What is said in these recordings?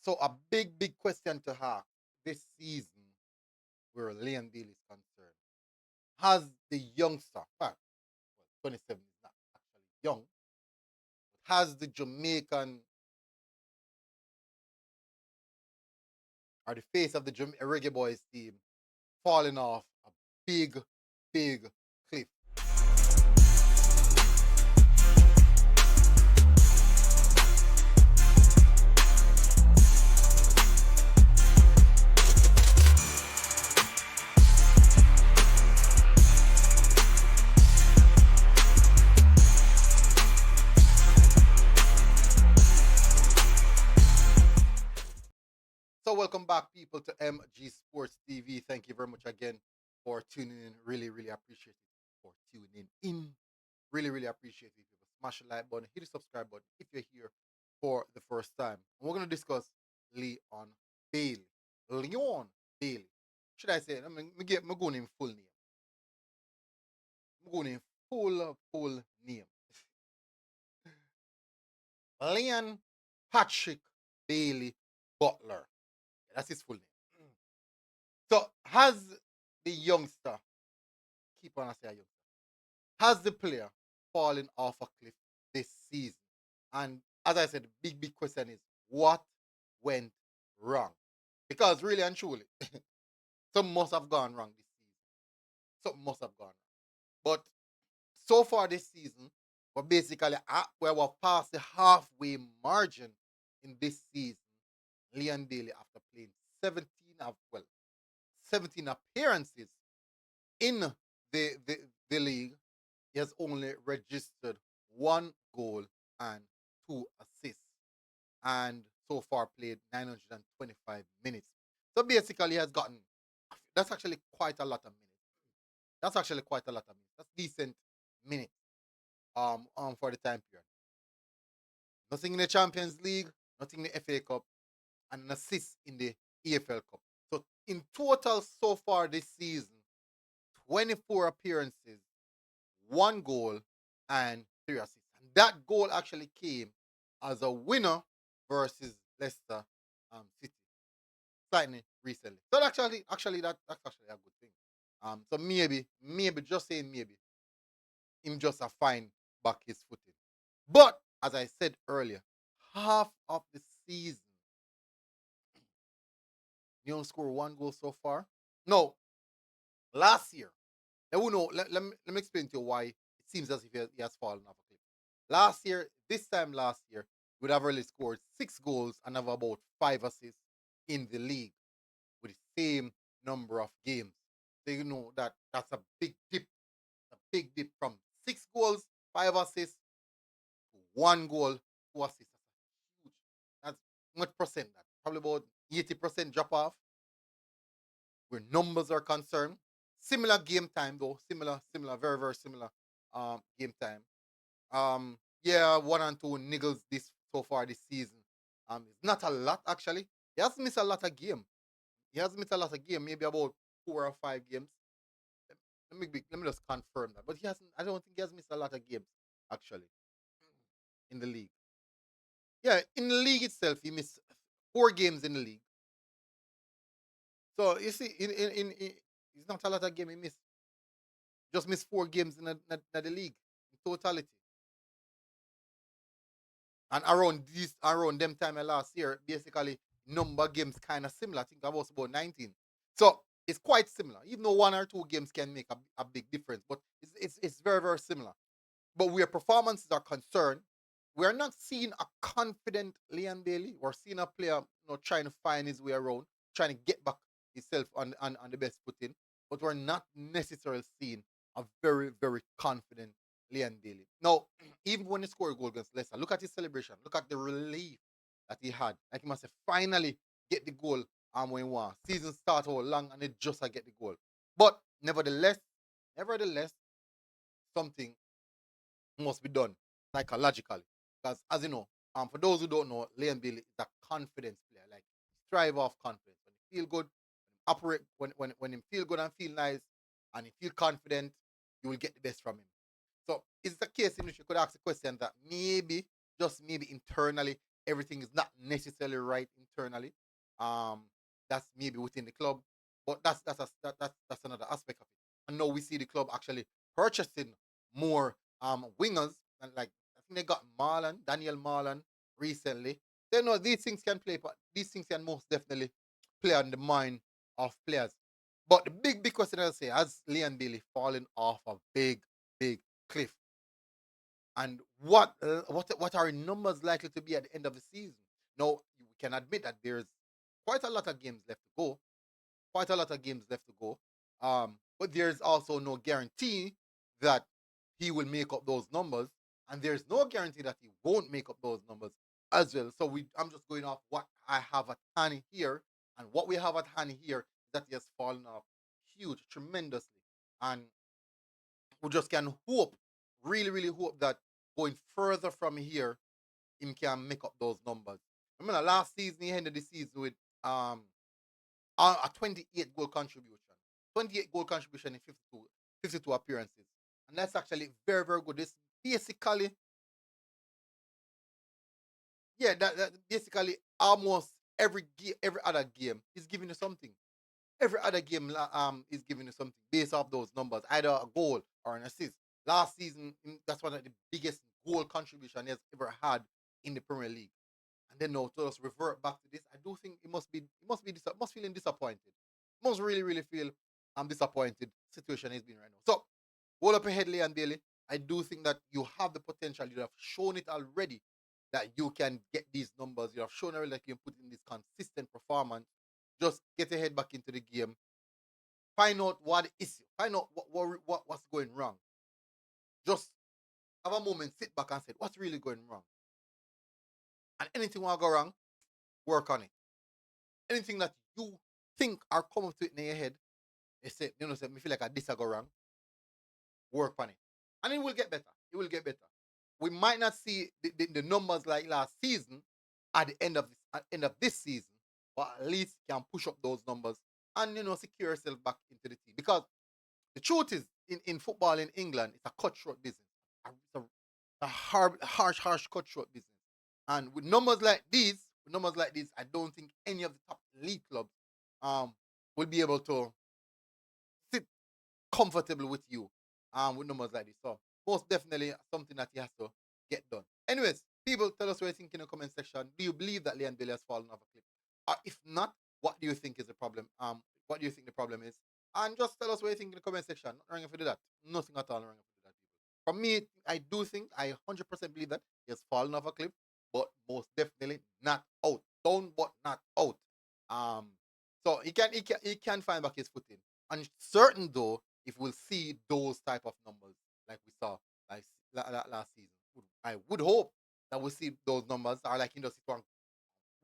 So a big question to have this season, where Leon Bailey is concerned, has the youngster, well, 27 is not actually young, has the Jamaican or the face of the Reggae Boys team falling off a big cliff. So welcome back, people, to MG Sports TV. Thank you very much again for tuning in. Really appreciate it for tuning in. Really appreciate it. If you smash the like button, hit the subscribe button if you're here for the first time. And we're going to discuss Leon Bailey. Leon Bailey. Should I say? I'm going in full name. I'm going in full name. Leon Patrick Bailey Butler. That's his full name. So has the youngster, keep on saying youngster, has the player fallen off a cliff this season? And as I said, the big question is what went wrong? Because really and truly, something must have gone wrong this season. Something must have gone wrong. But so far this season, we're basically at where we're past the halfway margin in this season. Leon Bailey, after playing 17 appearances in the league, he has only registered one goal and two assists, and so far played 925 minutes. So basically, he has gotten, that's actually quite a lot of minutes. That's actually quite a lot of minutes. That's decent minutes for the time period. Nothing in the Champions League, nothing in the FA Cup, and an assist in the EFL Cup. So in total, so far this season, 24 appearances, one goal, and three assists. And that goal actually came as a winner versus Leicester City, slightly recently. So that's actually a good thing. So maybe just saying maybe, him just a fine back his footing. But as I said earlier, half of the season, you don't score one goal so far. No, last year. Let me explain to you why it seems as if he has fallen off a cliff. This time last year, he would have really scored 6 goals and have about 5 assists in the league with the same number of games. So you know that that's a big dip from 6 goals, 5 assists to 1 goal, 2 assists. That's huge. That's much percent that. Probably about 80% drop off where numbers are concerned. Similar game time though, very similar game time. Yeah, 1 and 2 niggles this so far this season. It's not a lot actually. He has missed a lot of game. He has missed a lot of game, maybe about 4 or 5 games. Let me just confirm that. But he hasn't. I don't think he has missed a lot of games actually in the league. Yeah, in the league itself, he missed 4 games in the league. So you see, it's not a lot of game he missed. Just missed 4 games in the league in totality. And around them time of last year, basically number games kind of similar. I think I was about 19. So it's quite similar. Even though 1 or 2 games can make a big difference, but it's very similar. But where performances are concerned, we're not seeing a confident Leon Bailey. We're seeing a player, trying to find his way around, trying to get back himself on the best footing. But we're not necessarily seeing a very confident Leon Bailey. Now, even when he scored a goal against Leicester, look at his celebration. Look at the relief that he had. Like he must have finally get the goal when he won. Season started all long and he just get the goal. But nevertheless, something must be done psychologically. Because as you know, for those who don't know, Leon Bailey is a confidence player. Like strive off confidence. When he feel good, operate when he feel good and feel nice and he feel confident, you will get the best from him. So it's the case in which you could ask the question that maybe, just maybe internally, everything is not necessarily right externally. Um, that's maybe within the club, but that's another aspect of it. And now we see the club actually purchasing more wingers, and like I think they got Daniel Marlon recently. They know these things can play, but these things can most definitely play on the mind of players. But the big question I say, has Leon Bailey fallen off a big cliff? And what are numbers likely to be at the end of the season? Now we can admit that there's quite a lot of games left to go, quite a lot of games left to go. But there's also no guarantee that he will make up those numbers, and there's no guarantee that he won't make up those numbers as well. So I'm just going off what I have at hand here, and what we have at hand here is that he has fallen off huge, tremendously, and we just can hope, really hope that going further from here, him can make up those numbers. Remember last season he ended the season with um a 28 goal contribution. 28 goal contribution in 52 appearances. And that's actually very good. This basically, yeah, that basically almost every other game is giving you something. Every other game is giving you something based off those numbers, either a goal or an assist. Last season, that's one of the biggest goal contribution he has ever had in the Premier League. And then now to just revert back to this, I do think it must feeling disappointed. Must really feel disappointed situation he's been right now. So hold up your head, Leon Bailey. I do think that you have the potential. You have shown it already that you can get these numbers. You have shown already that you can put in this consistent performance. Just get your head back into the game. Find out what the issue. Find out what's going wrong. Just have a moment, sit back and say, what's really going wrong? And anything will go wrong, work on it. Anything that you think are coming to it in your head, they say, say, me feel like this I go wrong, work on it. And it will get better. It will get better. We might not see the numbers like last season at the end of this season, but at least you can push up those numbers and secure yourself back into the team. Because the truth is, in football in England, it's a cutthroat business. It's a harsh cutthroat business. And with numbers like these, I don't think any of the top league clubs um will be able to sit comfortable with you with numbers like this. So most definitely something that he has to get done. Anyways, people, tell us what you think in the comment section. Do you believe that Leon Bailey has fallen off a cliff? If not, what do you think is the problem? What do you think the problem is? And just tell us what you think in the comment section. Not wrong if you do that. Nothing at all wrong if you do that, people. For me, I do think I 100% believe that he has fallen off a cliff, but most definitely not out. Down, but not out. Um, so he can find back his footing. And certain though, if we'll see those type of numbers like we saw like last season, I would hope that we'll see those numbers are like in the one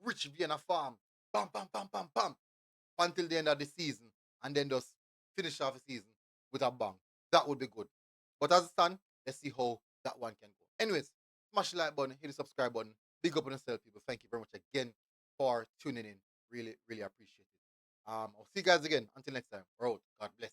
rich Vienna farm, bam, bam, bam, bam, bam, until the end of the season, and then just finish off the season with a bang. That would be good. But as it stands, let's see how that one can go. Anyways, smash the like button, hit the subscribe button. Big up on yourself, people. Thank you very much again for tuning in. Really appreciate it. I'll see you guys again. Until next time. We're out. God bless.